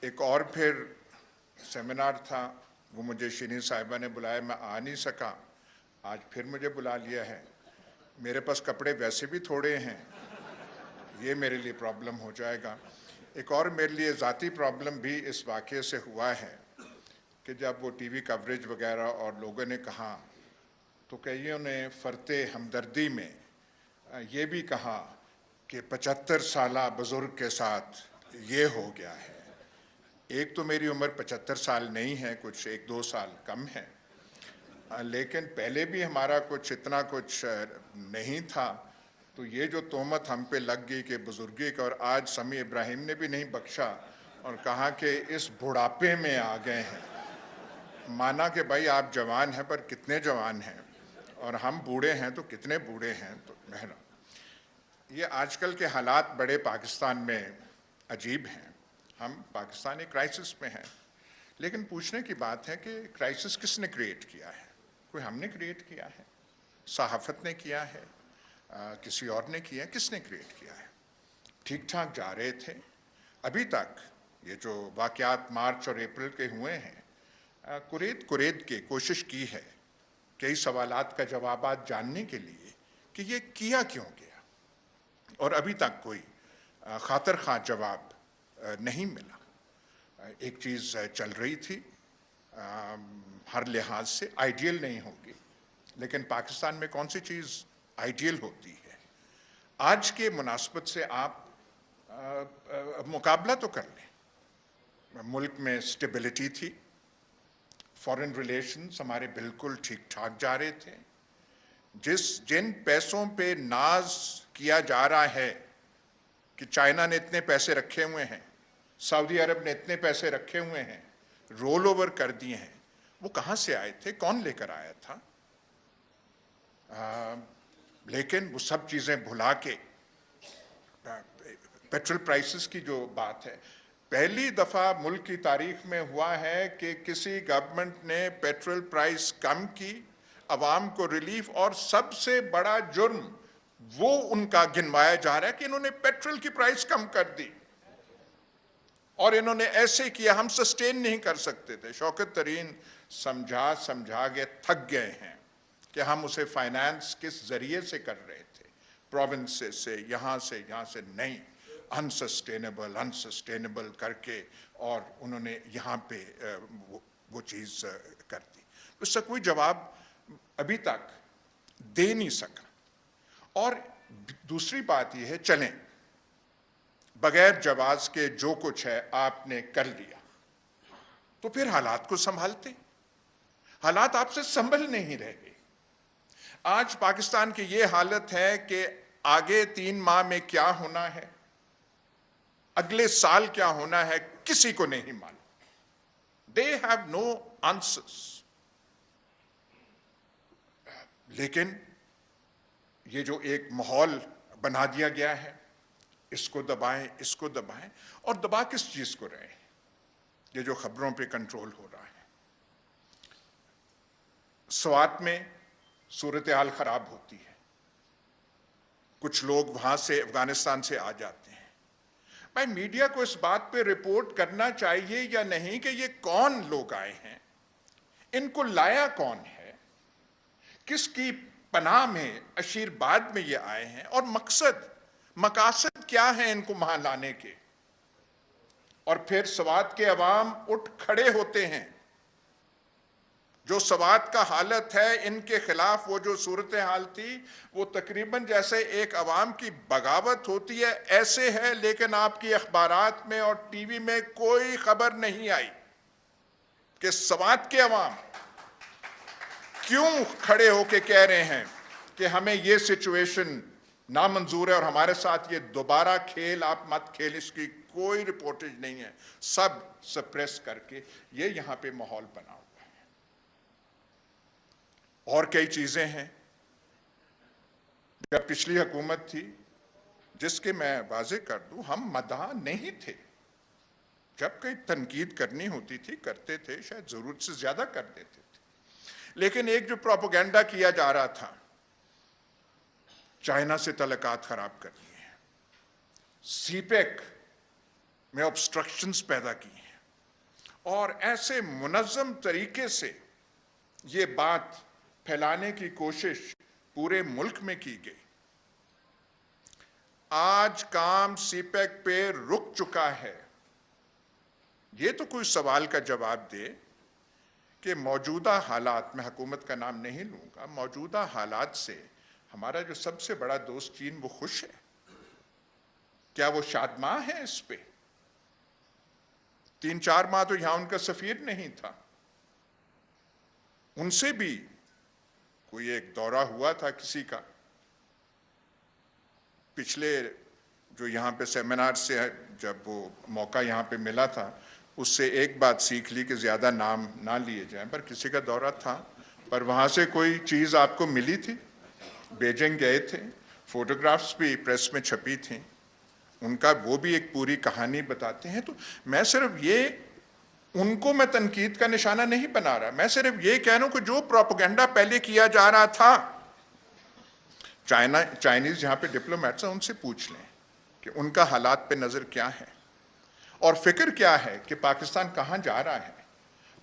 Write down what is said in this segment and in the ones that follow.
ایک اور پھر سیمینار تھا، وہ مجھے شیرین صاحبہ نے بلایا، میں آ نہیں سکا، آج پھر مجھے بلا لیا ہے۔ میرے پاس کپڑے ویسے بھی تھوڑے ہیں، یہ میرے لیے پرابلم ہو جائے گا۔ ایک اور میرے لیے ذاتی پرابلم بھی اس واقعے سے ہوا ہے کہ جب وہ ٹی وی کوریج وغیرہ اور لوگوں نے کہا تو کئیوں نے فرط ہمدردی میں یہ بھی کہا کہ 75 سالہ بزرگ کے ساتھ یہ ہو گیا ہے۔ ایک تو میری عمر 75 سال نہیں ہے، کچھ 1-2 سال کم ہے، لیکن پہلے بھی ہمارا کچھ اتنا کچھ نہیں تھا، تو یہ جو تہمت ہم پہ لگ گئی کہ بزرگی کا، اور آج سمیع ابراہیم نے بھی نہیں بخشا اور کہا کہ اس بڑھاپے میں آ گئے ہیں۔ مانا کہ بھائی آپ جوان ہیں پر کتنے جوان ہیں، اور ہم بوڑھے ہیں تو کتنے بوڑھے ہیں۔ تو بہرحال یہ آج کل کے حالات بڑے پاکستان میں عجیب ہیں۔ ہم پاکستان ایک کرائسس میں ہیں، لیکن پوچھنے کی بات ہے کہ کرائسس کس نے کریٹ کیا ہے؟ کوئی ہم نے کریٹ کیا ہے؟ صحافت نے کیا ہے؟ کسی اور نے کیا ہے؟ کس نے کریٹ کیا ہے؟ ٹھیک ٹھاک جا رہے تھے ابھی تک۔ یہ جو واقعات مارچ اور اپریل کے ہوئے ہیں، کرید کے کوشش کی ہے کئی سوالات کا جوابات جاننے کے لیے کہ یہ کیا کیوں گیا، اور ابھی تک کوئی خاطر خواہ جواب نہیں ملا۔ ایک چیز چل رہی تھی، ہر لحاظ سے آئیڈیل نہیں ہوگی، لیکن پاکستان میں کون سی چیز آئیڈیل ہوتی ہے؟ آج کے مناسبت سے آپ مقابلہ تو کر لیں۔ ملک میں سٹیبلٹی تھی، فارن ریلیشنز ہمارے بالکل ٹھیک ٹھاک جا رہے تھے۔ جن پیسوں پہ ناز کیا جا رہا ہے کہ چائنا نے اتنے پیسے رکھے ہوئے ہیں، سعودی عرب نے اتنے پیسے رکھے ہوئے ہیں، رول اوور کر دیے ہیں، وہ کہاں سے آئے تھے؟ کون لے کر آیا تھا؟ لیکن وہ سب چیزیں بھلا کے پیٹرول پرائسز کی جو بات ہے، پہلی دفعہ ملک کی تاریخ میں ہوا ہے کہ کسی گورنمنٹ نے پیٹرول پرائس کم کی، عوام کو ریلیف، اور سب سے بڑا جرم وہ ان کا گنوایا جا رہا ہے کہ انہوں نے پیٹرول کی پرائس کم کر دی، اور انہوں نے ایسے کیا ہم سسٹین نہیں کر سکتے تھے۔ شوکت ترین سمجھا کے تھک گئے ہیں کہ ہم اسے فائنانس کس ذریعے سے کر رہے تھے، پروونس سے، یہاں سے نہیں، انسسٹینیبل کر کے، اور انہوں نے یہاں پہ وہ چیز کر دی۔ اس کا کوئی جواب ابھی تک دے نہیں سکا۔ اور دوسری بات یہ ہے، چلیں بغیر جواز کے جو کچھ ہے آپ نے کر لیا، تو پھر حالات کو سنبھالتے۔ حالات آپ سے سنبھل نہیں رہے۔ آج پاکستان کی یہ حالت ہے کہ آگے 3 ماہ میں کیا ہونا ہے، اگلے سال کیا ہونا ہے، کسی کو نہیں معلوم۔ They have no answers۔ لیکن یہ جو ایک ماحول بنا دیا گیا ہے، اس کو دبائیں، اور دبا کس چیز کو رہے ہیں؟ یہ جو خبروں پہ کنٹرول ہو رہا ہے۔ سوات میں صورتحال خراب ہوتی ہے، کچھ لوگ وہاں سے افغانستان سے آ جاتے ہیں۔ بھائی میڈیا کو اس بات پہ رپورٹ کرنا چاہیے یا نہیں کہ یہ کون لوگ آئے ہیں، ان کو لایا کون ہے، کس کی پناہ میں، عشیرباد میں یہ آئے ہیں، اور مقاصد کیا ہیں ان کو وہاں لانے کے۔ اور پھر سوات کے عوام اٹھ کھڑے ہوتے ہیں۔ جو سوات کا حالت ہے، ان کے خلاف وہ جو صورتحال تھی، وہ تقریباً جیسے ایک عوام کی بغاوت ہوتی ہے ایسے ہے، لیکن آپ کی اخبارات میں اور ٹی وی میں کوئی خبر نہیں آئی کہ سوات کے عوام کیوں کھڑے ہو کے کہہ رہے ہیں کہ ہمیں یہ سچویشن نامنظور ہے اور ہمارے ساتھ یہ دوبارہ کھیل آپ مت کھیل۔ اس کی کوئی رپورٹیج نہیں ہے، سب سپریس کر کے یہ یہاں پہ ماحول بنا ہوا ہے۔ اور کئی چیزیں ہیں۔ جب پچھلی حکومت تھی، جس کے میں واضح کر دوں، ہم مداح نہیں تھے۔ جب کئی تنقید کرنی ہوتی تھی کرتے تھے، شاید ضرورت سے زیادہ کر دیتے تھے، لیکن ایک جو پروپیگنڈا کیا جا رہا تھا، چائنا سے تعلقات خراب کر دیے ہیں، سی پیک میں obstructions پیدا کی ہیں، اور ایسے منظم طریقے سے یہ بات پھیلانے کی کوشش پورے ملک میں کی گئی. آج کام سی پیک پہ رک چکا ہے. یہ تو کوئی سوال کا جواب دے کہ موجودہ حالات، میں حکومت کا نام نہیں لوں گا، موجودہ حالات سے ہمارا جو سب سے بڑا دوست چین وہ خوش ہے؟ کیا وہ شادماں ہے اس پہ؟ 3-4 ماہ تو یہاں ان کا سفیر نہیں تھا. ان سے بھی کوئی ایک دورہ ہوا تھا کسی کا پچھلے جو یہاں پہ سیمینار سے جب وہ موقع یہاں پہ ملا تھا، اس سے ایک بات سیکھ لی کہ زیادہ نام نہ لیے جائیں. پر کسی کا دورہ تھا، پر وہاں سے کوئی چیز آپ کو ملی تھی؟ بیجنگ گئے تھے، فوٹوگرافز بھی پریس میں چھپی تھیں، ان کا وہ بھی ایک پوری کہانی بتاتے ہیں. تو میں صرف یہ ان کو میں تنقید کا نشانہ نہیں بنا رہا، میں صرف یہ کہہ رہا ہوں کہ جو پروپیگنڈا پہلے کیا جا رہا تھا، چائنیز جہاں پہ ڈپلومیٹس ہیں ان سے پوچھ لیں کہ ان کا حالات پہ نظر کیا ہے اور فکر کیا ہے کہ پاکستان کہاں جا رہا ہے،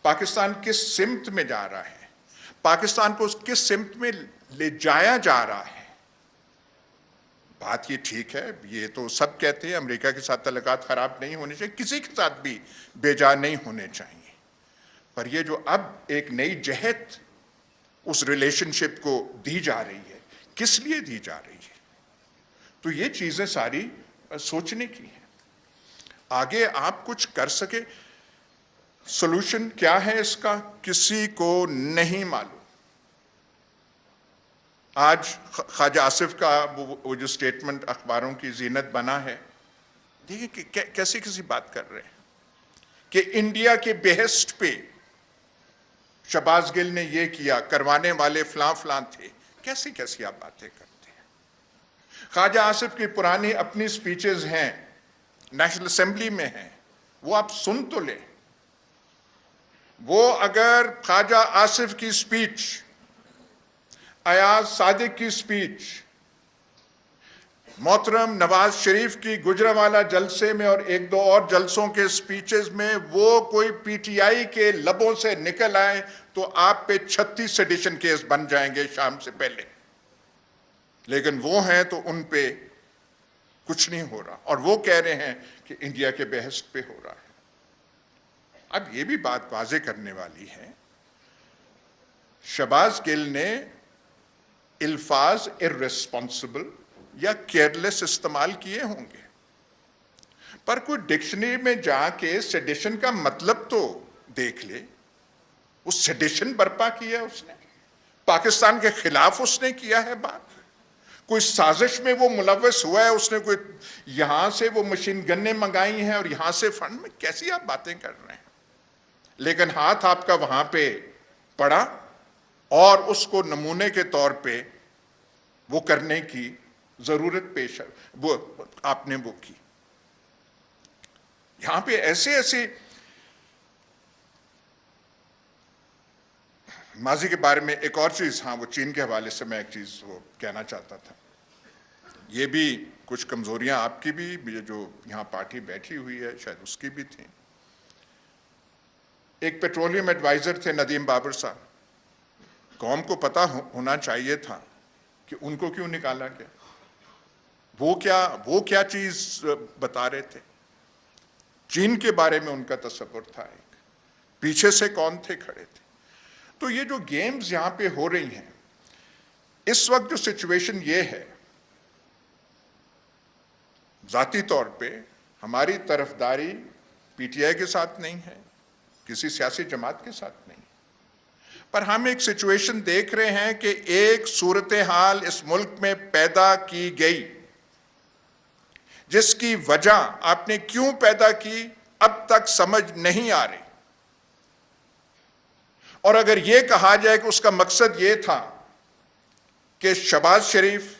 پاکستان کس سمت میں جا رہا ہے، پاکستان کو کس سمت میں لے جایا جا رہا ہے. بات یہ ٹھیک ہے، یہ تو سب کہتے ہیں امریکہ کے ساتھ تعلقات خراب نہیں ہونے چاہیے، کسی کے ساتھ بھی بیجا نہیں ہونے چاہیے. پر یہ جو اب ایک نئی جہت اس ریلیشن شپ کو دی جا رہی ہے، کس لیے دی جا رہی ہے؟ تو یہ چیزیں ساری سوچنے کی ہیں. آگے آپ کچھ کر سکے، سولوشن کیا ہے اس کا کسی کو نہیں معلوم. آج خواجہ آصف کا وہ جو سٹیٹمنٹ اخباروں کی زینت بنا ہے، دیکھیں کہ کیسی کسی بات کر رہے ہیں کہ انڈیا کے بیہسٹ پہ شہباز گل نے یہ کیا، کروانے والے فلاں فلاں تھے. کیسی کیسی آپ باتیں کرتے ہیں؟ خواجہ آصف کی پرانی اپنی سپیچز ہیں، نیشنل اسمبلی میں ہیں، وہ آپ سن تو لیں. وہ اگر خواجہ آصف کی سپیچ، ایاز صادق کی سپیچ، محترم نواز شریف کی گجرانوالہ جلسے میں اور ایک دو اور جلسوں کے سپیچز میں وہ کوئی پی ٹی آئی کے لبوں سے نکل آئے تو آپ پہ 36 سیڈیشن کیس بن جائیں گے شام سے پہلے. لیکن وہ ہیں تو ان پہ کچھ نہیں ہو رہا، اور وہ کہہ رہے ہیں کہ انڈیا کے بحث پہ ہو رہا ہے. اب یہ بھی بات واضح کرنے والی ہے، شہباز گل نے الفاظ irresponsible یا کیئرلیس استعمال کیے ہوں گے، پر کوئی ڈکشنری میں جا کے سیڈیشن کا مطلب تو دیکھ لے. وہ سیڈیشن برپا کیا ہے اس نے، پاکستان کے خلاف اس نے کیا ہے بات، کوئی سازش میں وہ ملوث ہوا ہے، اس نے کوئی یہاں سے وہ مشین گنیں منگائی ہیں اور یہاں سے فنڈ میں. کیسی آپ باتیں کر رہے ہیں؟ لیکن ہاتھ آپ کا وہاں پہ پڑا اور اس کو نمونے کے طور پہ وہ کرنے کی ضرورت پیش ہے، وہ آپ نے وہ کی. یہاں پہ ایسے ماضی کے بارے میں ایک اور چیز، ہاں وہ چین کے حوالے سے میں ایک چیز وہ کہنا چاہتا تھا. یہ بھی کچھ کمزوریاں آپ کی بھی، جو یہاں پارٹی بیٹھی ہوئی ہے شاید اس کی بھی تھیں. ایک پیٹرولیم ایڈوائزر تھے ندیم بابر صاحب، قوم کو پتہ ہونا چاہیے تھا کہ ان کو کیوں نکالا گیا. وہ کیا چیز بتا رہے تھے؟ چین کے بارے میں ان کا تصور تھا، ایک پیچھے سے کون تھے کھڑے تھے. تو یہ جو گیمز یہاں پہ ہو رہی ہیں، اس وقت جو سچویشن یہ ہے، ذاتی طور پہ ہماری طرفداری پی ٹی آئی کے ساتھ نہیں ہے، کسی سیاسی جماعت کے ساتھ نہیں، پر ہم ایک سچویشن دیکھ رہے ہیں کہ ایک صورتحال اس ملک میں پیدا کی گئی جس کی وجہ آپ نے کیوں پیدا کی اب تک سمجھ نہیں آ رہی. اور اگر یہ کہا جائے کہ اس کا مقصد یہ تھا کہ شہباز شریف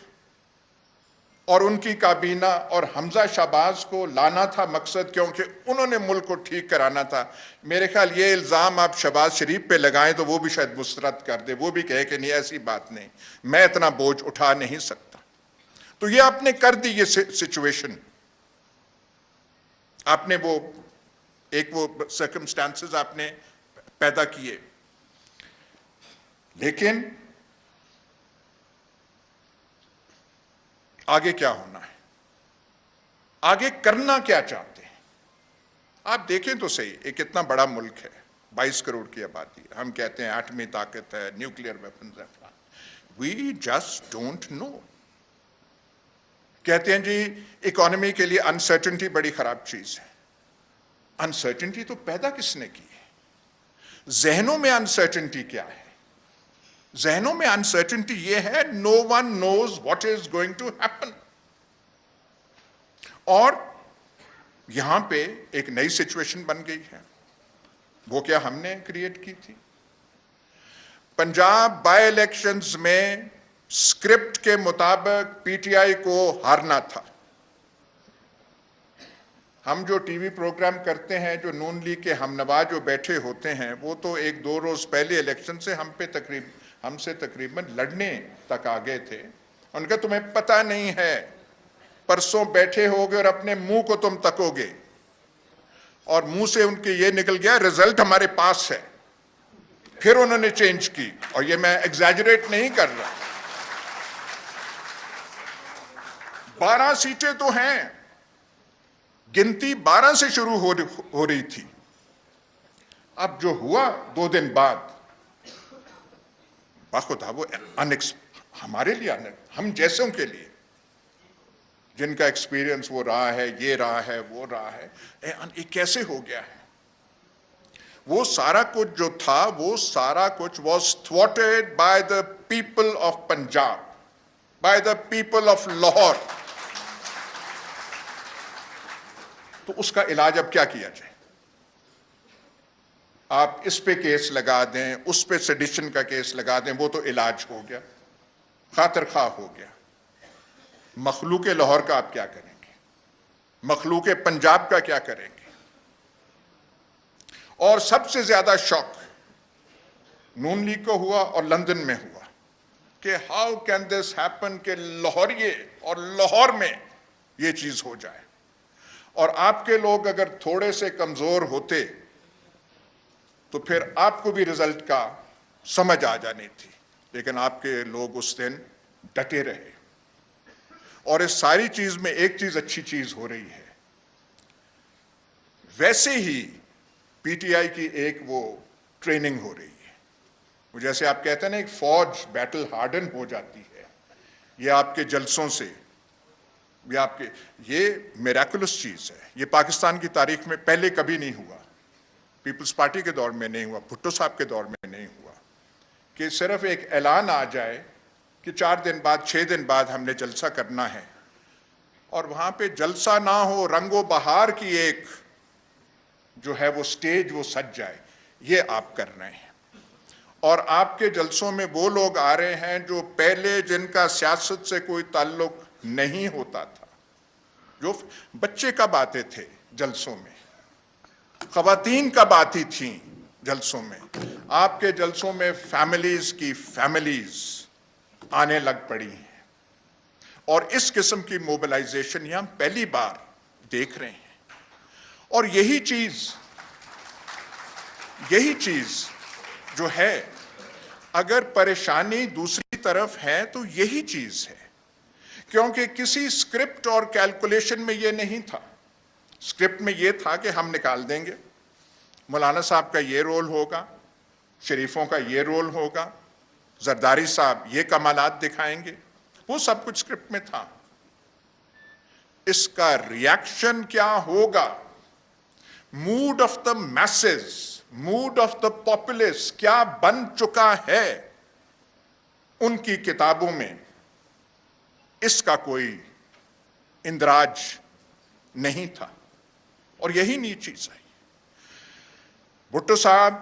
اور ان کی کابینہ اور حمزہ شہباز کو لانا تھا مقصد، کیونکہ انہوں نے ملک کو ٹھیک کرانا تھا، میرے خیال یہ الزام آپ شہباز شریف پہ لگائیں تو وہ بھی شاید مسترد کر دے، وہ بھی کہے کہ نہیں ایسی بات نہیں، میں اتنا بوجھ اٹھا نہیں سکتا. تو یہ آپ نے کر دی، یہ سچویشن آپ نے وہ ایک وہ سرکمسٹانسز آپ نے پیدا کیے، لیکن آگے کیا ہونا ہے؟ آگے کرنا کیا چاہتے ہیں؟ آپ دیکھیں تو صحیح، ایک اتنا بڑا ملک ہے، 22 کروڑ کی آبادی، ہم کہتے ہیں ایٹمی طاقت ہے، نیوکلیئر ویپنز ہے، وی جسٹ ڈونٹ نو. کہتے ہیں جی اکانومی کے لیے انسرٹنٹی بڑی خراب چیز ہے. انسرٹنٹی تو پیدا کس نے کی ہے؟ ذہنوں میں انسرٹنٹی کیا ہے؟ ذہنوں میں انسرٹنٹی یہ ہے no one knows what is going to happen. اور یہاں پہ ایک نئی سچویشن بن گئی ہے. وہ کیا ہم نے کریٹ کی تھی؟ پنجاب بائی الیکشنز میں اسکرپٹ کے مطابق پی ٹی آئی کو ہارنا تھا. ہم جو ٹی وی پروگرام کرتے ہیں، جو نون لیگ کے ہم نوا جو بیٹھے ہوتے ہیں، وہ تو ایک دو روز پہلے الیکشن سے ہم سے تقریباً لڑنے تک آ گئے تھے. ان کا تمہیں پتہ نہیں ہے، پرسوں بیٹھے ہوگے اور اپنے منہ کو تم تکو گے، اور منہ سے ان کے یہ نکل گیا رزلٹ ہمارے پاس ہے. پھر انہوں نے چینج کی، اور یہ میں ایگزیجریٹ نہیں کر رہا. 12 سیٹیں تو ہیں، گنتی 12 سے شروع ہو رہی تھی. اب جو ہوا 2 دن بعد، بخدا وہ ہمارے لیے، ہم جیسوں کے لیے جن کا ایکسپیرینس وہ رہا ہے، یہ رہا ہے، وہ رہا ہے، یہ کیسے ہو گیا ہے؟ وہ سارا کچھ جو تھا، وہ سارا کچھ واز تھواٹڈ by the people of Punjab, by the people of Lahore. تو اس کا علاج اب کیا کیا جائے؟ آپ اس پہ کیس لگا دیں، اس پہ سیڈیشن کا کیس لگا دیں، وہ تو علاج ہو گیا، خاطر خواہ ہو گیا. مخلوق لاہور کا آپ کیا کریں گے؟ مخلوق پنجاب کا کیا کریں گے؟ اور سب سے زیادہ شوق نون لیگ کو ہوا اور لندن میں ہوا کہ ہاؤ کین دس ہیپن کہ لاہوریے اور لاہور میں یہ چیز ہو جائے. اور آپ کے لوگ اگر تھوڑے سے کمزور ہوتے تو پھر آپ کو بھی رزلٹ کا سمجھ آ جانی تھی، لیکن آپ کے لوگ اس دن ڈٹے رہے. اور اس ساری چیز میں ایک چیز اچھی چیز ہو رہی ہے، ویسے ہی پی ٹی آئی کی ایک وہ ٹریننگ ہو رہی ہے. وہ جیسے آپ کہتے ہیں نا ایک فوج بیٹل ہارڈن ہو جاتی ہے، یہ آپ کے جلسوں سے، یہ میراکولس چیز ہے. یہ پاکستان کی تاریخ میں پہلے کبھی نہیں ہوا، پیپلز پارٹی کے دور میں نہیں ہوا، بھٹو صاحب کے دور میں نہیں ہوا، کہ صرف ایک اعلان آ جائے کہ 4 دن بعد 6 دن بعد ہم نے جلسہ کرنا ہے، اور وہاں پہ جلسہ نہ ہو، رنگ و بہار کی ایک جو ہے وہ سٹیج وہ سج جائے. یہ آپ کر رہے ہیں. اور آپ کے جلسوں میں وہ لوگ آ رہے ہیں جو پہلے جن کا سیاست سے کوئی تعلق نہیں ہوتا تھا. جو بچے کب آتے تھے جلسوں میں، خواتین کب آتی تھیں جلسوں میں، آپ کے جلسوں میں فیملیز کی فیملیز آنے لگ پڑی ہیں. اور اس قسم کی موبلائزیشن یہ ہم پہلی بار دیکھ رہے ہیں. اور یہی چیز جو ہے، اگر پریشانی دوسری طرف ہے تو یہی چیز ہے، کیونکہ کسی سکرپٹ اور کیلکولیشن میں یہ نہیں تھا. سکرپٹ میں یہ تھا کہ ہم نکال دیں گے، مولانا صاحب کا یہ رول ہوگا، شریفوں کا یہ رول ہوگا، زرداری صاحب یہ کمالات دکھائیں گے، وہ سب کچھ سکرپٹ میں تھا. اس کا ریاکشن کیا ہوگا؟ Mood of the masses, mood of the populace کیا بن چکا ہے ان کی کتابوں میں، اس کا کوئی اندراج نہیں تھا. اور یہی نئی چیز ہے. بھٹو صاحب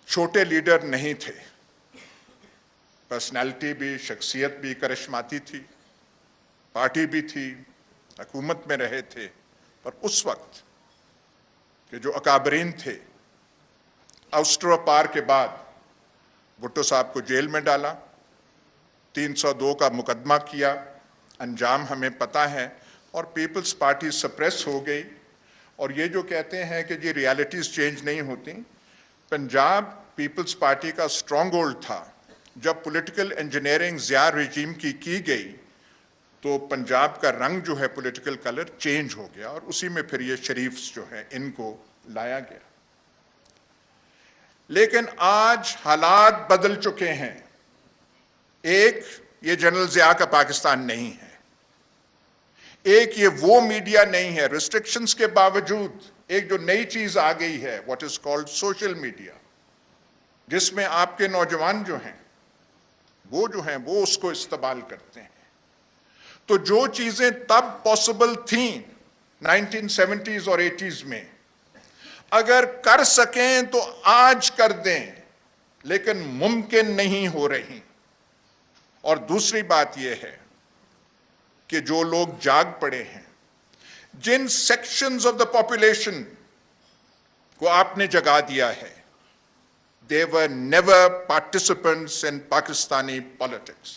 چھوٹے لیڈر نہیں تھے، پرسنالٹی بھی، شخصیت بھی کرشماتی تھی، پارٹی بھی تھی، حکومت میں رہے تھے. پر اس وقت کہ جو اکابرین تھے، اوسٹرو پار کے بعد بھٹو صاحب کو جیل میں ڈالا، 302 کا مقدمہ کیا، انجام ہمیں پتہ ہے، اور پیپلز پارٹی سپریس ہو گئی. اور یہ جو کہتے ہیں کہ یہ ریالٹیز چینج نہیں ہوتی، پنجاب پیپلز پارٹی کا اسٹرانگ ہولڈ تھا. جب پولیٹیکل انجینئرنگ ضیاء رجیم کی گئی تو پنجاب کا رنگ جو ہے پولیٹیکل کلر چینج ہو گیا، اور اسی میں پھر یہ شریفز جو ہیں ان کو لایا گیا. لیکن آج حالات بدل چکے ہیں. ایک، یہ جنرل ضیاء کا پاکستان نہیں ہے. ایک، یہ وہ میڈیا نہیں ہے. ریسٹرکشنز کے باوجود ایک جو نئی چیز آ گئی ہے، what is called social media, جس میں آپ کے نوجوان جو ہیں وہ اس کو استعمال کرتے ہیں. تو جو چیزیں تب پاسبل تھیں 1970s اور 80s میں، اگر کر سکیں تو آج کر دیں، لیکن ممکن نہیں ہو رہی. اور دوسری بات یہ ہے کہ جو لوگ جاگ پڑے ہیں، جن سیکشنز آف دا پاپولیشن کو آپ نے جگا دیا ہے، they were never participants in Pakistani politics.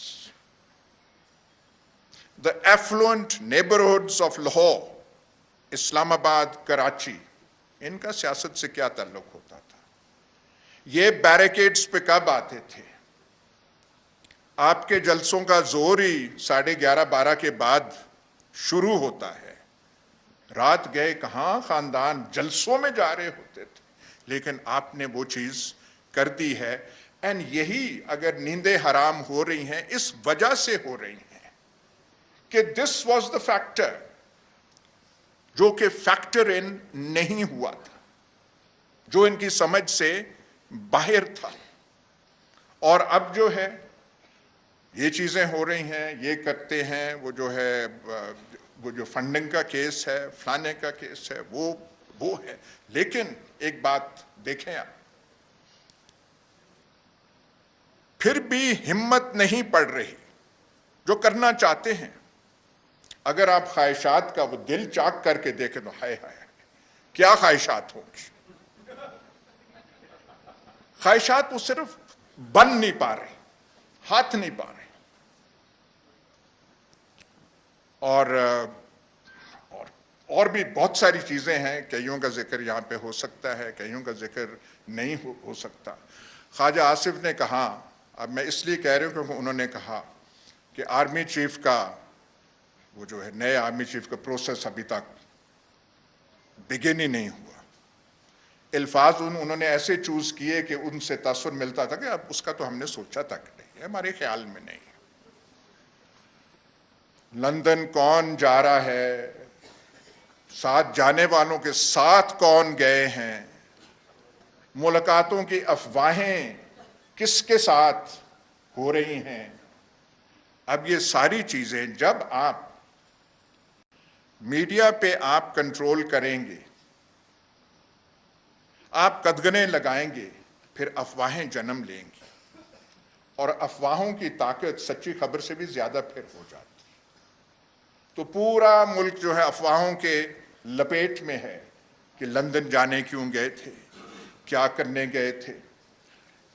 The affluent neighborhoods of Lahore, اسلام آباد، کراچی، ان کا سیاست سے کیا تعلق ہوتا تھا؟ یہ بیریکیڈز پہ کب آتے تھے؟ آپ کے جلسوں کا زور ہی 11:30-12 کے بعد شروع ہوتا ہے. رات گئے کہاں خاندان جلسوں میں جا رہے ہوتے تھے، لیکن آپ نے وہ چیز کر دی ہے. اینڈ یہی اگر نیندیں حرام ہو رہی ہیں، اس وجہ سے ہو رہی ہیں کہ دس واز دا فیکٹر جو کہ فیکٹر ان نہیں ہوا تھا، جو ان کی سمجھ سے باہر تھا. اور اب جو ہے یہ چیزیں ہو رہی ہیں، یہ کرتے ہیں، وہ جو فنڈنگ کا کیس ہے، فلانے کا کیس ہے، وہ ہے. لیکن ایک بات دیکھیں آپ، پھر بھی ہمت نہیں پڑ رہی. جو کرنا چاہتے ہیں، اگر آپ خواہشات کا وہ دل چاک کر کے دیکھیں تو ہائے ہائے کیا خواہشات ہوں گی. خواہشات وہ صرف بن نہیں پا رہے، ہاتھ نہیں پا رہے. اور بھی بہت ساری چیزیں ہیں، کئیوں کا ذکر یہاں پہ ہو سکتا ہے، کئیوں کا ذکر نہیں ہو سکتا. خواجہ آصف نے کہا، اب میں اس لیے کہہ رہا ہوں کیونکہ انہوں نے کہا کہ آرمی چیف کا وہ جو ہے نئے آرمی چیف کا پروسیس ابھی تک بگن ہی نہیں ہوا. الفاظ انہوں نے ایسے چوز کیے کہ ان سے تاثر ملتا تھا کہ اب اس کا تو ہم نے سوچا تک نہیں ہے، ہمارے خیال میں نہیں ہے. لندن کون جا رہا ہے، ساتھ جانے والوں کے ساتھ کون گئے ہیں، ملاقاتوں کی افواہیں کس کے ساتھ ہو رہی ہیں. اب یہ ساری چیزیں جب آپ میڈیا پہ آپ کنٹرول کریں گے، آپ قدغنیں لگائیں گے، پھر افواہیں جنم لیں گی. اور افواہوں کی طاقت سچی خبر سے بھی زیادہ پھر ہو جاتی. تو پورا ملک جو ہے افواہوں کے لپیٹ میں ہے کہ لندن جانے کیوں گئے تھے، کیا کرنے گئے تھے.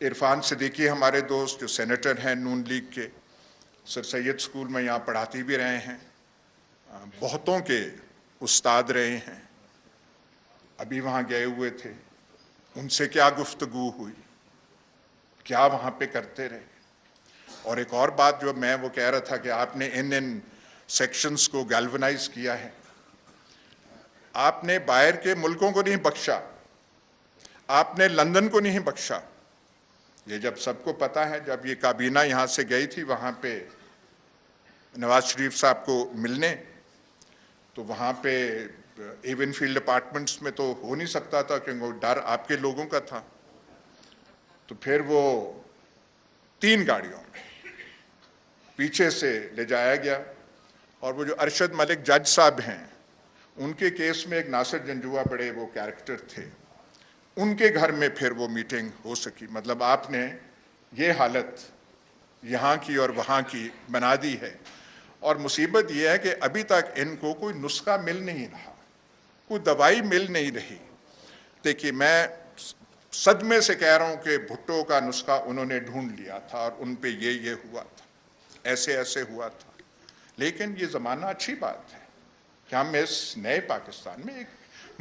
عرفان صدیقی ہمارے دوست جو سینیٹر ہیں نون لیگ کے، سر سید اسکول میں یہاں پڑھاتی بھی رہے ہیں، بہتوں کے استاد رہے ہیں، ابھی وہاں گئے ہوئے تھے. ان سے کیا گفتگو ہوئی، کیا وہاں پہ کرتے رہے. اور ایک اور بات جو میں وہ کہہ رہا تھا کہ آپ نے ان سیکشنز کو گیلونائز کیا ہے. آپ نے باہر کے ملکوں کو نہیں بخشا، آپ نے لندن کو نہیں بخشا. یہ جب سب کو پتا ہے، جب یہ کابینہ یہاں سے گئی تھی وہاں پہ نواز شریف صاحب کو ملنے، تو وہاں پہ ایون فیلڈ اپارٹمنٹس میں تو ہو نہیں سکتا تھا کیونکہ وہ ڈر آپ کے لوگوں کا تھا. تو پھر وہ 3 گاڑیوں میں پیچھے سے لے جایا گیا. اور وہ جو ارشد ملک جج صاحب ہیں، ان کے کیس میں ایک ناصر جنجوعہ بڑے وہ کیریکٹر تھے، ان کے گھر میں پھر وہ میٹنگ ہو سکی. مطلب آپ نے یہ حالت یہاں کی اور وہاں کی بنا دی ہے. اور مصیبت یہ ہے کہ ابھی تک ان کو کوئی نسخہ مل نہیں رہا، کوئی دوائی مل نہیں رہی. دیکھیے میں صدمے سے کہہ رہا ہوں کہ بھٹو کا نسخہ انہوں نے ڈھونڈ لیا تھا اور ان پہ یہ ہوا تھا، ایسے ہوا تھا. لیکن یہ زمانہ اچھی بات ہے کہ ہم اس نئے پاکستان میں ایک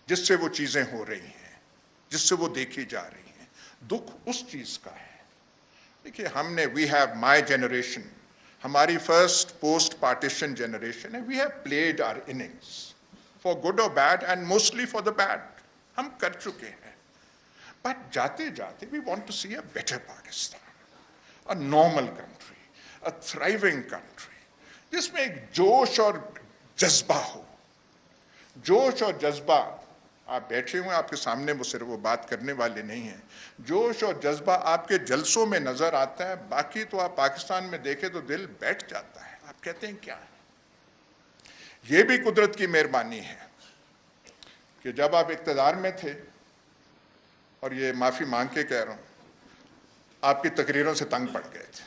جس سے وہ چیزیں ہو رہی ہیں، جس سے وہ دیکھی جا رہی ہیں، دکھ اس چیز کا ہے۔ دیکھیے ہم نے وی ہیو مائی جنریشن، ہماری فرسٹ پوسٹ پارٹیشن جنریشن ہے، we have played our innings for good اور bad and mostly for the bad, ہم کر چکے ہیں۔ بٹ جاتے جاتے we want to see a better Pakistan, a normal country, a thriving country, جس میں ایک جوش اور جذبہ ہو۔ جوش اور جذبہ، آپ بیٹھے ہوئے آپ کے سامنے، وہ صرف وہ بات کرنے والے نہیں ہیں، جوش اور جذبہ آپ کے جلسوں میں نظر آتا ہے، باقی تو آپ پاکستان میں دیکھیں تو دل بیٹھ جاتا ہے، آپ کہتے ہیں کیا ہے۔ یہ بھی قدرت کی مہربانی ہے کہ جب آپ اقتدار میں تھے، اور یہ معافی مانگ کے کہہ رہا ہوں، آپ کی تقریروں سے تنگ پڑ گئے تھے،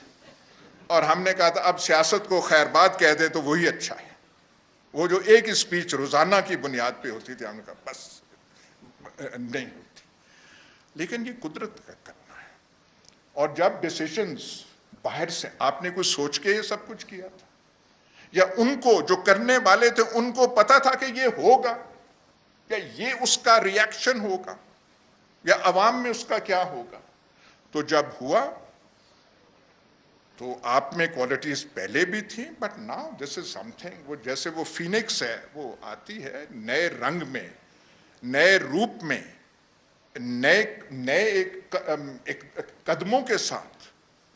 اور ہم نے کہا تھا اب سیاست کو خیر بات کہہ دیں تو وہی اچھا ہے۔ وہ جو ایک اسپیچ روزانہ کی بنیاد پہ ہوتی تھی، ہم نے کہا بس نہیں ہوتی۔ لیکن یہ قدرت کا کرنا ہے، اور جب ڈیسیشنز باہر سے، آپ نے کوئی سوچ کے یہ سب کچھ کیا تھا، یا ان کو جو کرنے والے تھے ان کو پتا تھا کہ یہ ہوگا، یا یہ اس کا ری ایکشن ہوگا، یا عوام میں اس کا کیا ہوگا؟ تو جب ہوا تو آپ میں کوالٹیز پہلے بھی تھیں، but now this is some thing, وہ جیسے وہ فینکس ہے، وہ آتی ہے نئے رنگ میں، نئے روپ میں، نئے ایک قدموں کے ساتھ۔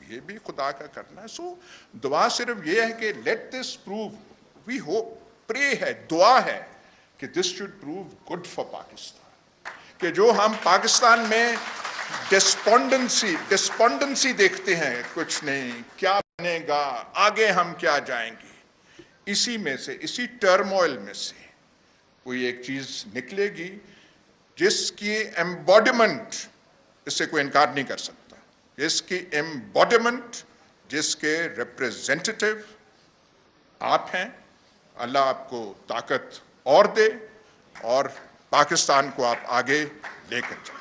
یہ بھی خدا کا کرنا ہے۔ سو دعا صرف یہ ہے کہ let this prove, we hope, pray ہے، دعا ہے کہ this should prove good for Pakistan, کہ جو ہم پاکستان میں ڈسپونڈنسی دیکھتے ہیں، کچھ نہیں، کیا بنے گا، آگے ہم کیا جائیں گے، اسی میں سے، اسی ٹرموائل میں سے کوئی ایک چیز نکلے گی جس کی ایمبوڈیمنٹ، اس سے کوئی انکار نہیں کر سکتا، جس کی ایمبوڈیمنٹ، جس کے ریپریزنٹیٹیو آپ ہیں۔ اللہ آپ کو طاقت اور دے، اور پاکستان کو آپ آگے لے کر جائیں۔